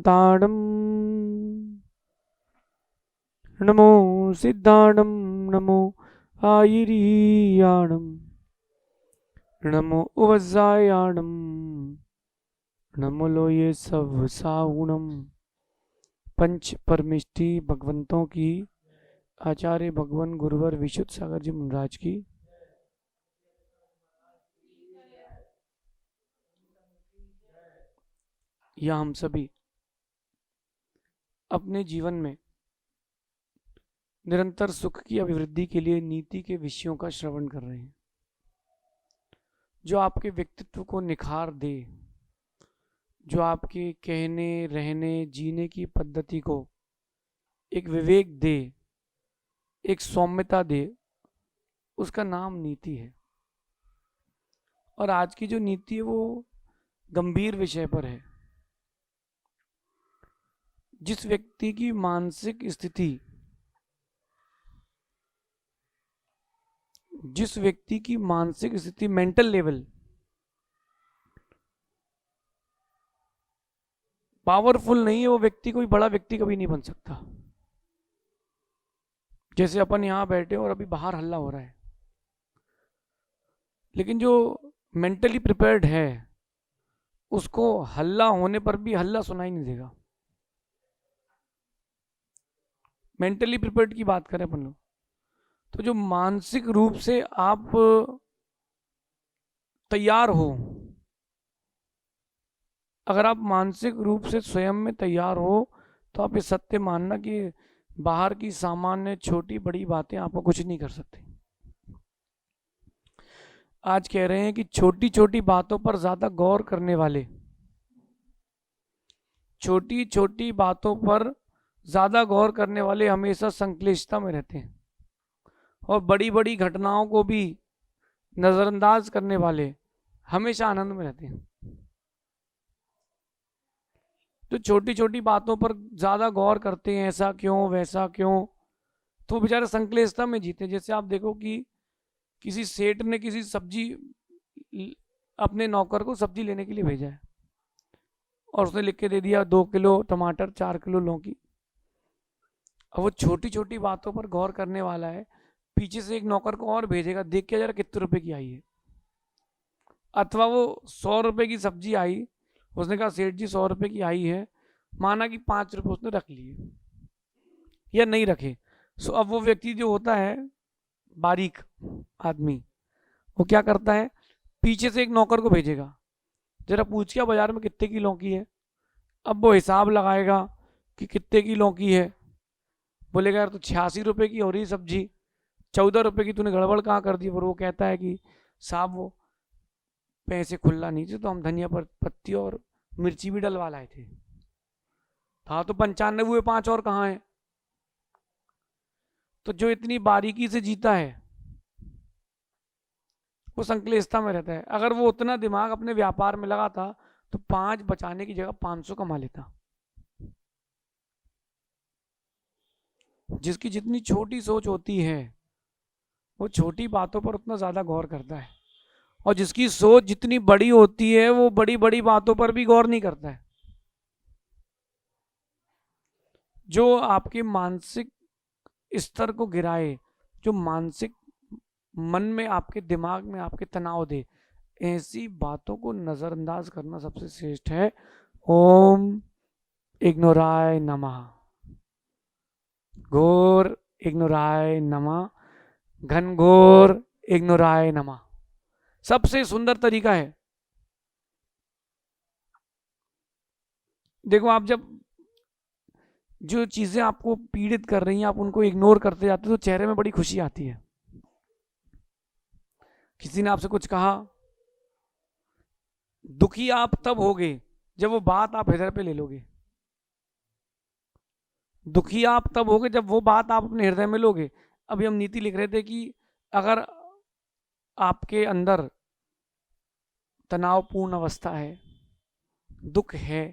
शांताड़म नमो सिद्धाणम नमो आयिरीयाणम नमो उवज्जायाणम नमो लोये सब साउणम। पंच परमिष्टि भगवंतों की, आचार्य भगवान गुरुवर विशुद्ध सागर जी महाराज की, या हम सभी अपने जीवन में निरंतर सुख की अभिवृद्धि के लिए नीति के विषयों का श्रवण कर रहे हैं, जो आपके व्यक्तित्व को निखार दे, जो आपके कहने रहने जीने की पद्धति को एक विवेक दे, एक सौम्यता दे, उसका नाम नीति है। और आज की जो नीति है वो गंभीर विषय पर है। जिस व्यक्ति की मानसिक स्थिति, जिस व्यक्ति की मानसिक स्थिति, मेंटल लेवल पावरफुल नहीं है, वो व्यक्ति कोई बड़ा व्यक्ति कभी नहीं बन सकता। जैसे अपन यहां बैठे और अभी बाहर हल्ला हो रहा है, लेकिन जो मेंटली प्रिपेयर्ड है उसको हल्ला होने पर भी हल्ला सुनाई नहीं देगा। मेंटली प्रिपेयर्ड की बात करें अपन लोग, तो जो मानसिक रूप से आप तैयार हो, अगर आप मानसिक रूप से स्वयं में तैयार हो तो आप ये सत्य मानना कि बाहर की सामान्य छोटी बड़ी बातें आपको कुछ नहीं कर सकती। आज कह रहे हैं कि छोटी छोटी बातों पर ज्यादा गौर करने वाले, छोटी छोटी बातों पर ज्यादा गौर करने वाले हमेशा संक्लिष्टता में रहते हैं, और बड़ी बड़ी घटनाओं को भी नजरअंदाज करने वाले हमेशा आनंद में रहते हैं। तो छोटी छोटी बातों पर ज्यादा गौर करते हैं, ऐसा क्यों वैसा क्यों, तो बेचारे संक्लिष्टता में जीते। जैसे आप देखो कि किसी सेठ ने किसी सब्जी, अपने नौकर को सब्जी लेने के लिए भेजा है और उसने लिख के दे दिया 2 किलो टमाटर, 4 किलो लौकी। अब वो छोटी छोटी बातों पर गौर करने वाला है, पीछे से एक नौकर को और भेजेगा, देख के जरा कितने रुपए की आई है। अथवा वो 100 रुपए की सब्जी आई, उसने कहा सेठ जी 100 रुपए की आई है, माना कि 5 रुपए उसने रख लिए या नहीं रखे। सो अब वो व्यक्ति जो होता है बारीक आदमी, वो क्या करता है, पीछे से एक नौकर को भेजेगा, जरा पूछ के बाजार में कितने की लौकी है। अब वो हिसाब लगाएगा कि कितने की लौकी है, बोलेगा यार तो 86 रुपए की हो रही सब्जी, 14 रुपए की तूने गड़बड़ कहाँ कर दी। और वो कहता है कि साहब वो पैसे खुला नहीं थे तो हम धनिया पत्ती और मिर्ची भी डलवा लाए थे, था तो 95, 5 और कहाँ है। तो जो इतनी बारीकी से जीता है वो संक्लिष्टता में रहता है। अगर वो उतना दिमाग अपने व्यापार में लगाता तो 5 बचाने की जगह 500 कमा लेता। जिसकी जितनी छोटी सोच होती है वो छोटी बातों पर उतना ज्यादा गौर करता है, और जिसकी सोच जितनी बड़ी होती है वो बड़ी बड़ी बातों पर भी गौर नहीं करता है। जो आपके मानसिक स्तर को गिराए, जो मानसिक मन में, आपके दिमाग में आपके तनाव दे, ऐसी बातों को नजरअंदाज करना सबसे श्रेष्ठ है। ओम इग्नोराय नमः, घोर इग्नोराय नमः, घनघोर इग्नोराय नमः। सबसे सुंदर तरीका है। देखो, आप जब जो चीजें आपको पीड़ित कर रही हैं आप उनको इग्नोर करते जाते हो तो चेहरे में बड़ी खुशी आती है। किसी ने आपसे कुछ कहा, दुखी आप तब होगे जब वो बात आप हृदय पे ले लोगे। दुखी आप तब होगे जब वो बात आप अपने हृदय में लोगे। अभी हम नीति लिख रहे थे कि अगर आपके अंदर तनावपूर्ण अवस्था है, दुख है,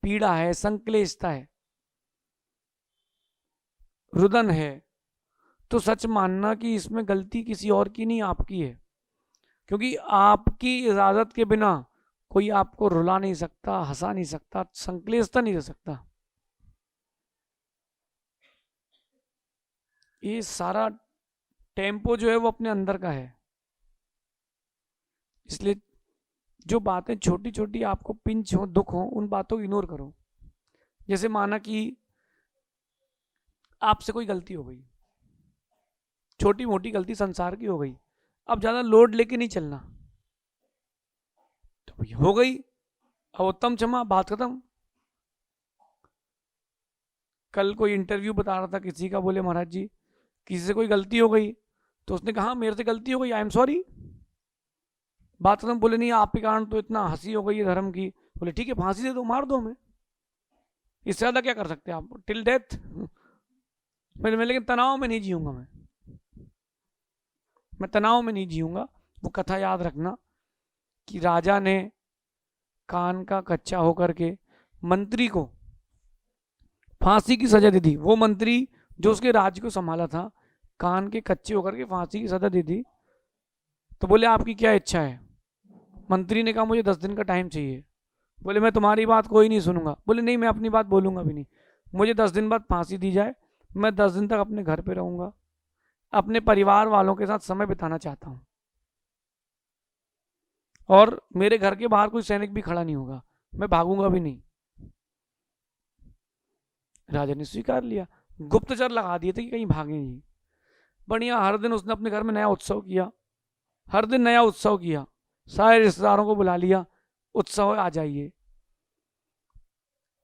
पीड़ा है, संक्लेशता है, रुदन है, तो सच मानना कि इसमें गलती किसी और की नहीं, आपकी है। क्योंकि आपकी इजाजत के बिना कोई आपको रुला नहीं सकता, हंसा नहीं सकता, संक्लेशता नहीं दे सकता। ये सारा टेम्पो जो है वो अपने अंदर का है। इसलिए जो बातें छोटी छोटी आपको पिंच हो, दुख हो, उन बातों को इग्नोर करो। जैसे माना कि आपसे कोई गलती हो गई, छोटी मोटी गलती संसार की हो गई, अब ज्यादा लोड लेके नहीं चलना, तो ये हो गई, अब उत्तम क्षमा, बात खत्म। कल कोई इंटरव्यू बता रहा था किसी का, बोले महाराज जी किसी से कोई गलती हो गई, तो उसने कहा मेरे से गलती हो गई, आई एम सॉरी, बात खत्म। बोले नहीं आपके कारण तो इतना हंसी हो गई है धर्म की। बोले ठीक है फांसी दे दो, मार दो हमें, इससे ज्यादा क्या कर सकते हैं आप, टिल डेथ। मैं लेकिन तनाव में नहीं जीऊंगा, मैं तनाव में नहीं जीऊंगा। वो कथा याद रखना कि राजा ने कान का कच्चा होकर के मंत्री को फांसी की सजा दे दी। वो मंत्री जो उसके राज्य को संभाला था, कान के कच्चे होकर के फांसी की सजा दे दी। तो बोले आपकी क्या इच्छा है? मंत्री ने कहा मुझे 10 दिन का टाइम चाहिए। बोले मैं तुम्हारी बात कोई नहीं सुनूंगा। बोले नहीं मैं अपनी बात बोलूंगा भी नहीं, मुझे 10 दिन बाद फांसी दी जाए, मैं 10 दिन तक अपने घर पे रहूंगा, अपने परिवार वालों के साथ समय बिताना चाहता हूं, और मेरे घर के बाहर कोई सैनिक भी खड़ा नहीं होगा, मैं भागूंगा भी नहीं। राजा ने स्वीकार लिया, गुप्तचर लगा दिए थे कि कहीं भागे नहीं। बढ़िया, हर दिन उसने अपने घर में नया उत्सव किया, हर दिन नया उत्सव किया, सारे रिश्तेदारों को बुला लिया, उत्सव आ जाइए।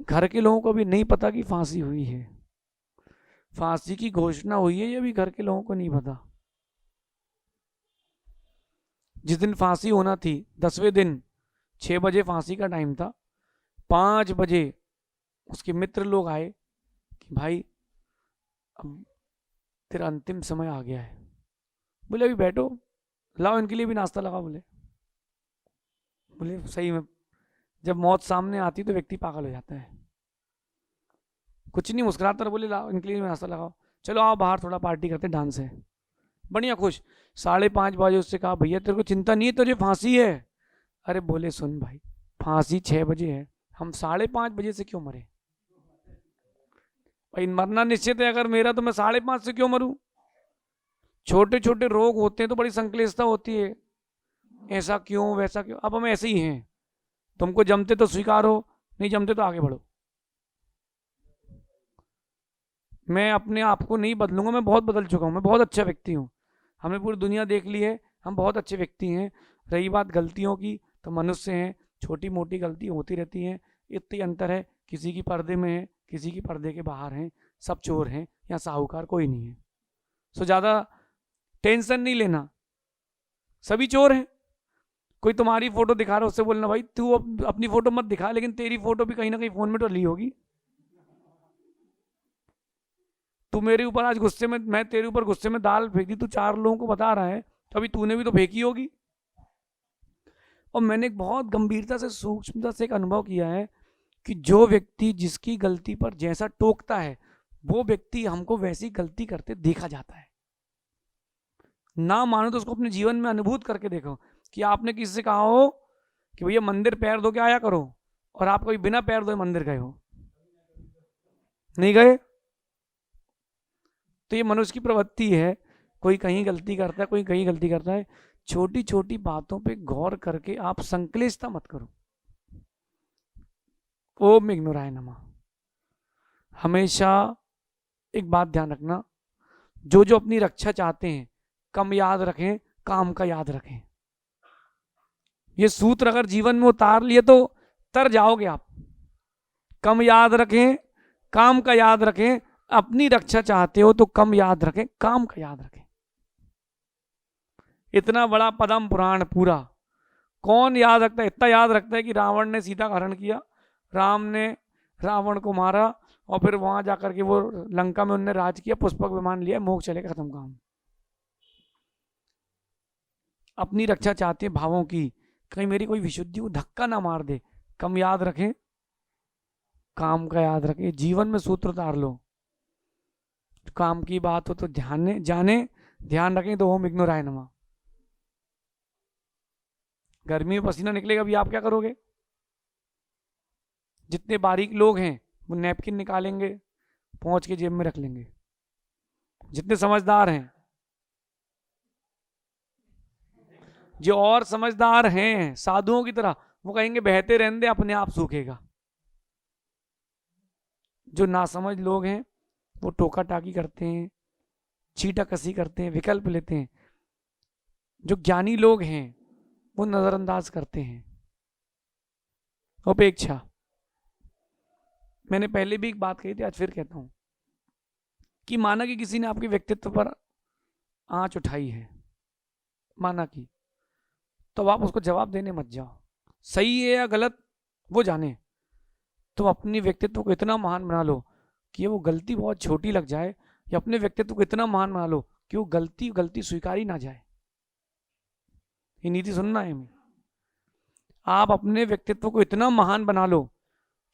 घर के लोगों को भी नहीं पता कि फांसी हुई है, फांसी की घोषणा हुई है, ये भी घर के लोगों को नहीं पता। जिस दिन फांसी होना थी 10वें दिन 6 बजे फांसी का टाइम था, 5 बजे उसके मित्र लोग आए कि भाई अब तेरा अंतिम समय आ गया है। बोले अभी बैठो, लाओ इनके लिए भी नाश्ता लगाओ। बोले सही में जब मौत सामने आती तो व्यक्ति पागल हो जाता है, कुछ नहीं मुस्कुराता। बोले लाओ इनके लिए भी नाश्ता लगाओ, चलो आओ बाहर थोड़ा पार्टी करते, डांस है। बढ़िया खुश। 5:30 बजे उससे कहा भैया तेरे को चिंता नहीं है, तुझे फांसी है? अरे बोले सुन भाई, फांसी 6 बजे है, हम 5:30 बजे से क्यों मरे? भाई मरना निश्चित है अगर मेरा, तो मैं 5:30 से क्यों मरूं? छोटे छोटे रोग होते हैं तो बड़ी संक्लेशता होती है, ऐसा क्यों वैसा क्यों। अब हम ऐसे ही हैं, तुमको जमते तो स्वीकारो, नहीं जमते तो आगे बढ़ो। मैं अपने आप को नहीं बदलूंगा, मैं बहुत बदल चुका हूं, मैं बहुत अच्छा व्यक्ति हूं, हमने पूरी दुनिया देख ली है, हम बहुत अच्छे व्यक्ति हैं। रही बात गलतियों की, तो मनुष्य हैं, छोटी मोटी गलती होती रहती हैं। इतनी अंतर है, किसी की पर्दे में है, किसी की पर्दे के बाहर हैं, सब चोर हैं या साहूकार कोई नहीं है। सो ज़्यादा टेंशन नहीं लेना, सभी चोर हैं। कोई तुम्हारी फोटो दिखा रहा है, उससे बोलना भाई तू अपनी फोटो मत दिखा, लेकिन तेरी फोटो भी कहीं ना कहीं फोन में तो ली होगी। तू मेरे ऊपर आज गुस्से में, मैं तेरे ऊपर गुस्से में दाल फेंक दी, तू 4 लोगों को बता रहा है, तो अभी तूने भी तो फेंकी होगी। और मैंने एक बहुत गंभीरता से, सूक्ष्मता से एक अनुभव किया है कि जो व्यक्ति जिसकी गलती पर जैसा टोकता है, वो व्यक्ति हमको वैसी गलती करते देखा जाता है। ना मानो तो उसको अपने जीवन में अनुभूत करके देखो कि आपने किसी से कहा हो कि भैया मंदिर पैर धो के आया करो, और आप कभी बिना पैर धोए मंदिर गए हो? नहीं गए। तो ये मनुष्य की प्रवृत्ति है, कोई कहीं गलती करता है, कोई कहीं गलती करता है। छोटी छोटी बातों पे गौर करके आप संक्लेशता मत करो। ओम इग्नोराय नमः। हमेशा एक बात ध्यान रखना, जो जो अपनी रक्षा चाहते हैं, कम याद रखें, काम का याद रखें। ये सूत्र अगर जीवन में उतार लिए तो तर जाओगे आप। कम याद रखें, काम का याद रखें। अपनी रक्षा चाहते हो तो कम याद रखें, काम का याद रखें। इतना बड़ा पद्म पुराण पूरा कौन याद रखता है? इतना याद रखता है कि रावण ने सीता का हरण किया, राम ने रावण को मारा, और फिर वहां जाकर के वो लंका में उन्होंने राज किया, पुष्पक विमान लिया, मोक्ष चले, खत्म काम। अपनी रक्षा चाहते हैं भावों की, कहीं मेरी कोई विशुद्धि को धक्का ना मार दे। कम याद रखें, काम का याद रखें। जीवन में सूत्र उतार लो। काम की बात हो तो ध्यान जाने, ध्यान रखें तो ओम इग्नोराय नमः। गर्मी में पसीना निकलेगा भी, आप क्या करोगे? जितने बारीक लोग हैं वो नैपकिन निकालेंगे, पहुंच के जेब में रख लेंगे। जितने समझदार हैं, जो और समझदार हैं साधुओं की तरह, वो कहेंगे बहते रहने दे, अपने आप सूखेगा। जो नासमझ लोग हैं वो टोका टाकी करते हैं, छीटा कसी करते हैं, विकल्प लेते हैं। जो ज्ञानी लोग हैं वो नजरअंदाज करते हैं, उपेक्षा। मैंने पहले भी एक बात कही थी, आज फिर कहता हूं कि माना कि किसी ने आपके व्यक्तित्व पर आंच उठाई है, माना कि, तो आप उसको जवाब देने मत जाओ। सही है या गलत वो जाने, तो अपने व्यक्तित्व को इतना महान बना लो कि वो गलती बहुत छोटी लग जाए, या अपने व्यक्तित्व को इतना महान बना लो कि वो गलती गलती स्वीकारी ना जाए। ये नीति सुनना है हमें। आप अपने व्यक्तित्व को इतना महान बना लो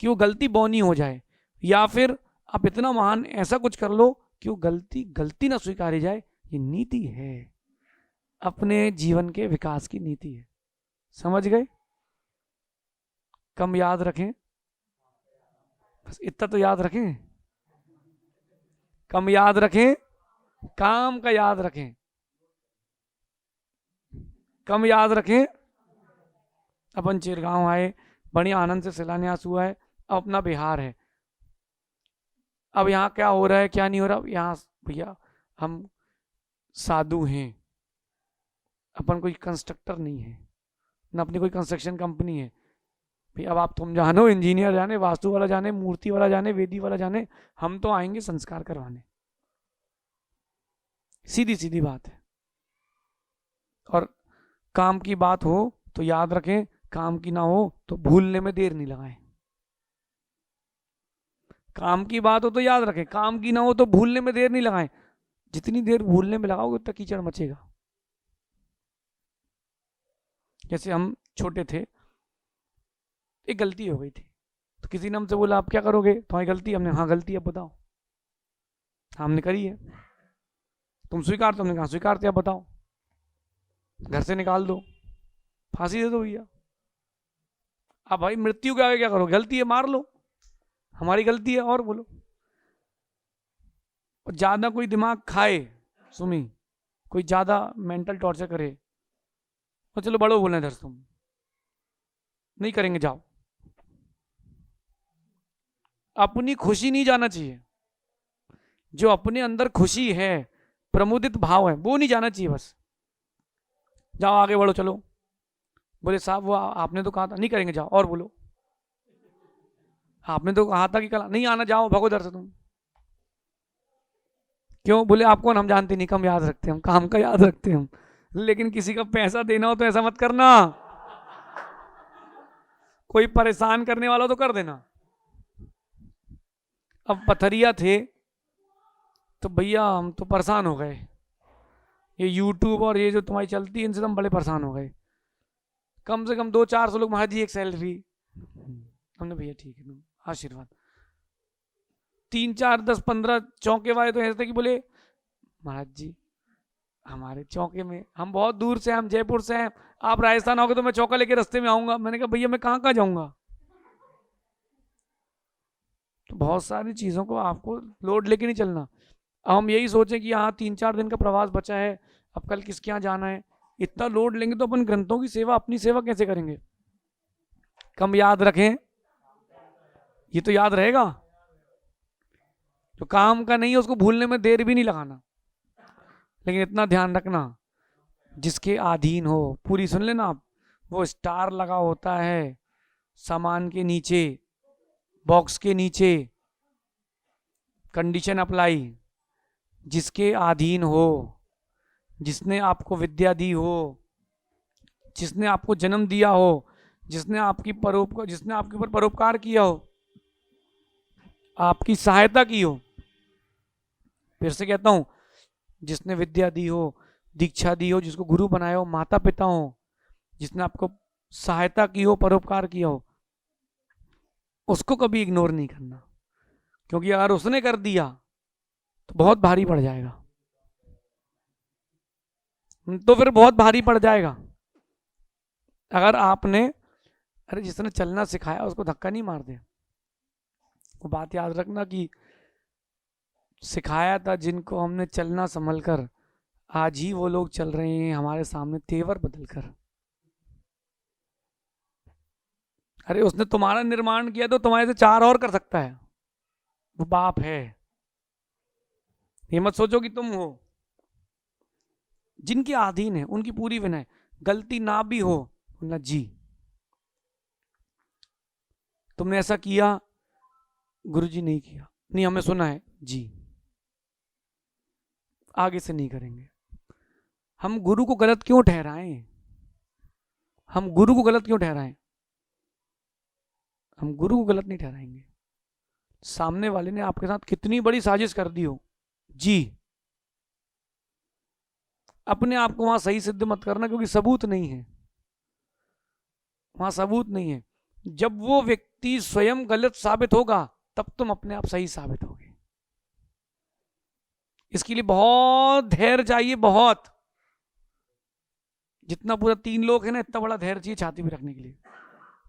कि वो गलती बौनी हो जाए, या फिर आप इतना महान ऐसा कुछ कर लो कि वो गलती गलती ना स्वीकारी जाए। ये नीति है, अपने जीवन के विकास की नीति है। समझ गए? कम याद रखें, बस इतना तो याद रखें। कम याद रखें, काम का याद रखें। कम याद रखें। अपन चिरगांव आए, बड़ी आनंद से शिलान्यास हुआ है, अब अपना बिहार है। अब यहाँ क्या हो रहा है क्या नहीं हो रहा, यहाँ भैया हम साधु हैं, अपन कोई कंस्ट्रक्टर नहीं है, ना अपनी कोई कंस्ट्रक्शन कंपनी है। भाई अब आप तुम जानो, इंजीनियर जाने, वास्तु वाला जाने, मूर्ति वाला जाने, वेदी वाला जाने, हम तो आएंगे संस्कार करवाने। सीधी सीधी बात है। और काम की बात हो तो याद रखें, काम की ना हो तो भूलने में देर नहीं लगाएं। काम की बात हो तो याद रखें, काम की ना हो तो भूलने में देर नहीं लगाएं। जितनी देर भूलने में लगाओगे उतना कीचड़ मचेगा। जैसे हम छोटे थे, एक गलती हो गई थी, तो किसी ने हमसे बोला आप क्या करोगे, तुम्हारी गलती। हमने हाँ गलती है, बताओ। हमने करी है, तुम स्वीकार, तुमने कहा स्वीकारते, अब बताओ। घर से निकाल दो, फांसी दे दो भैया। अब भाई मृत्यु के आगे क्या करो, गलती है मार लो, हमारी गलती है, और बोलो। और ज्यादा कोई दिमाग खाए, सुमी, कोई ज्यादा मेंटल टॉर्चर करे, तो चलो बड़ो बोलना इधर, तुम नहीं करेंगे जाओ। अपनी खुशी नहीं जाना चाहिए, जो अपने अंदर खुशी है, प्रमुदित भाव है, वो नहीं जाना चाहिए। बस जाओ आगे बढ़ो, चलो। बोले साहब वो आपने तो कहा था नहीं करेंगे, जाओ और बोलो। आपने तो कहा था कि कल नहीं आना, जाओ भगो इधर से तुम। क्यों? बोले आपको हम जानते नहीं, कम याद रखते हम, काम का याद रखते हम। लेकिन किसी का पैसा देना हो तो ऐसा मत करना, कोई परेशान करने वाला तो कर देना। अब पथरिया थे तो भैया हम तो परेशान हो गए, ये यूट्यूब और ये जो तुम्हारी चलती है इनसे तो हम बड़े परेशान हो गए। कम से कम 200-400 लोग, महाराज जी एक सेल्फी। हमने भैया ठीक है, आशीर्वाद। 3-4-10-15 चौके वाले तो ऐसे थे कि बोले महाराज जी हमारे चौके में, हम बहुत दूर से हैं, हम जयपुर से हैं, आप राजस्थान आओगे तो मैं चौका लेके रास्ते में आऊंगा। मैंने कहा भैया मैं कहाँ कहाँ जाऊंगा। तो बहुत सारी चीजों को आपको लोड लेके नहीं चलना। अब हम यही सोचें कि यहाँ 3-4 दिन का प्रवास बचा है, अब कल किसके यहाँ जाना है, इतना लोड लेंगे तो अपन ग्रंथों की सेवा, अपनी सेवा कैसे करेंगे। कम याद रखें, ये तो याद रहेगा। जो काम का नहीं है उसको भूलने में देर भी नहीं लगाना, लेकिन इतना ध्यान रखना जिसके अधीन हो। पूरी सुन लेना आप, वो स्टार लगा होता है सामान के नीचे, बॉक्स के नीचे, कंडीशन अप्लाई। जिसके अधीन हो, जिसने आपको विद्या दी हो, जिसने आपको जन्म दिया हो, जिसने आपके ऊपर परोपकार किया हो, आपकी सहायता की हो। फिर से कहता हूं, जिसने विद्या दी हो, दीक्षा दी हो, जिसको गुरु बनाया हो, माता पिता हो, जिसने आपको सहायता की हो, परोपकार किया हो, उसको कभी इग्नोर नहीं करना। क्योंकि अगर उसने कर दिया तो बहुत भारी पड़ जाएगा, तो फिर बहुत भारी पड़ जाएगा। अगर आपने, अरे जिसने चलना सिखाया उसको धक्का नहीं मार दे। वो बात याद रखना कि सिखाया था जिनको हमने चलना संभल कर, आज ही वो लोग चल रहे हैं हमारे सामने तेवर बदल कर। अरे उसने तुम्हारा निर्माण किया तो तुम्हारे से 4 और कर सकता है, वो बाप है। ये मत सोचो कि तुम हो। जिनके अधीन है उनकी पूरी विनय, गलती ना भी हो ना जी, तुमने ऐसा किया, गुरुजी नहीं किया, नहीं हमें सुना है जी, आगे से नहीं करेंगे। हम गुरु को गलत क्यों ठहराएं? हम गुरु को गलत क्यों ठहराएं? हम गुरु को गलत नहीं ठहराएंगे। सामने वाले ने आपके साथ कितनी बड़ी साजिश कर दी हो जी, अपने आप को वहां सही सिद्ध मत करना, क्योंकि सबूत नहीं है, वहां सबूत नहीं है। जब वो व्यक्ति स्वयं गलत साबित होगा तब तुम अपने आप सही साबित होगे। इसके लिए बहुत धैर्य चाहिए, बहुत। जितना पूरा 3 लोग है ना, इतना बड़ा धैर्य चाहिए छाती पे रखने के लिए।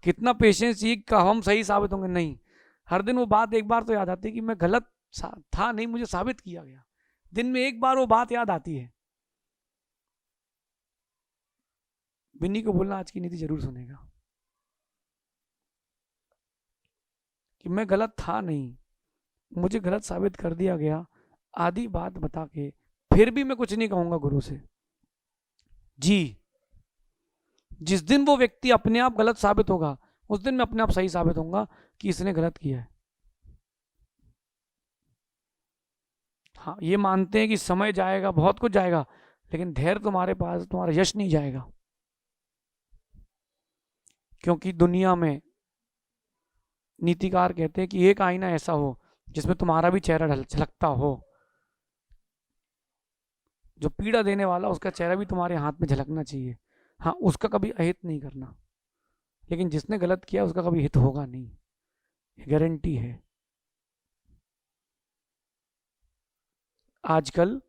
कितना पेशेंस चाहिए कि हम सही साबित होंगे। नहीं, हर दिन वो बात एक बार तो याद आती है कि मैं गलत था, नहीं मुझे साबित किया गया। दिन में एक बार वो बात याद आती है। बिन्नी को बोलना आज की नीति जरूर सुनेगा कि मैं गलत था नहीं, मुझे गलत साबित कर दिया गया, आधी बात बता के फिर भी मैं कुछ नहीं कहूंगा गुरु से जी। जिस दिन वो व्यक्ति अपने आप गलत साबित होगा उस दिन मैं अपने आप सही साबित होऊंगा कि इसने गलत किया है। हाँ, ये मानते हैं कि समय जाएगा, बहुत कुछ जाएगा, लेकिन धैर्य तुम्हारे पास, तुम्हारा यश नहीं जाएगा। क्योंकि दुनिया में नीतिकार कहते हैं कि एक आईना ऐसा हो जिसमें तुम्हारा भी चेहरा झलकता हो। जो पीड़ा देने वाला उसका चेहरा भी तुम्हारे हाथ में झलकना चाहिए। हाँ, उसका कभी अहित नहीं करना, लेकिन जिसने गलत किया उसका कभी हित होगा नहीं, गारंटी है। आजकल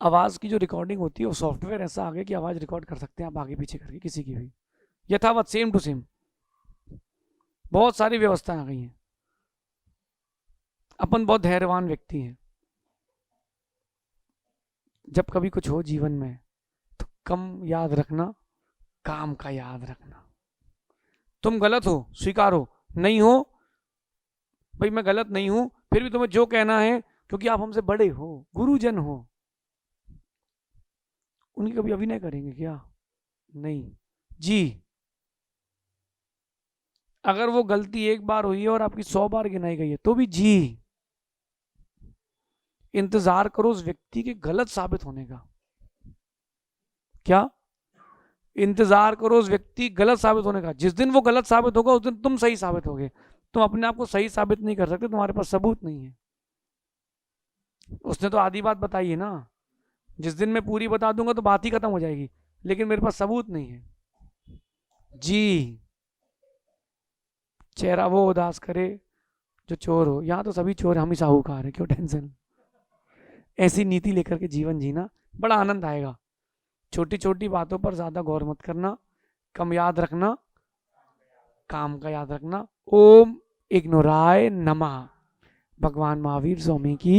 आवाज की जो रिकॉर्डिंग होती है वो सॉफ्टवेयर ऐसा आ गया कि आवाज रिकॉर्ड कर सकते हैं आप आगे पीछे करके किसी की भी, यथावत सेम टू सेम। बहुत सारी व्यवस्थाएं आ गई हैं। अपन बहुत धैर्यवान व्यक्ति हैं। जब कभी कुछ हो जीवन में तो कम याद रखना, काम का याद रखना। तुम गलत हो, स्वीकारो, नहीं हो भाई, मैं गलत नहीं हूं, फिर भी तुम्हें जो कहना है, क्योंकि आप हमसे बड़े हो, गुरुजन हो, उनकी कभी अभिनय करेंगे क्या? नहीं जी। अगर वो गलती एक बार हुई है और आपकी 100 बार गिनाई गई है तो भी जी, इंतजार करो उस व्यक्ति के गलत साबित होने का। क्या? इंतजार करो उस व्यक्ति गलत साबित होने का। जिस दिन वो गलत साबित होगा उस दिन तुम सही साबित होगे। तुम अपने आप को सही साबित नहीं कर सकते, तुम्हारे पास सबूत नहीं है। उसने तो आधी बात बताई है ना, जिस दिन मैं पूरी बता दूंगा तो बात ही खत्म हो जाएगी, लेकिन मेरे पास सबूत नहीं है जी। चेहरा वो उदास करे जो चोर हो। यहाँ तो सभी चोर, हम ही साहूकार है, क्यों टेंशन। ऐसी नीति लेकर के जीवन जीना, बड़ा आनंद आएगा। छोटी छोटी बातों पर ज्यादा गौर मत करना, कम याद रखना, काम का याद रखना। ओम इग्नोराय नमः। भगवान महावीर स्वामी की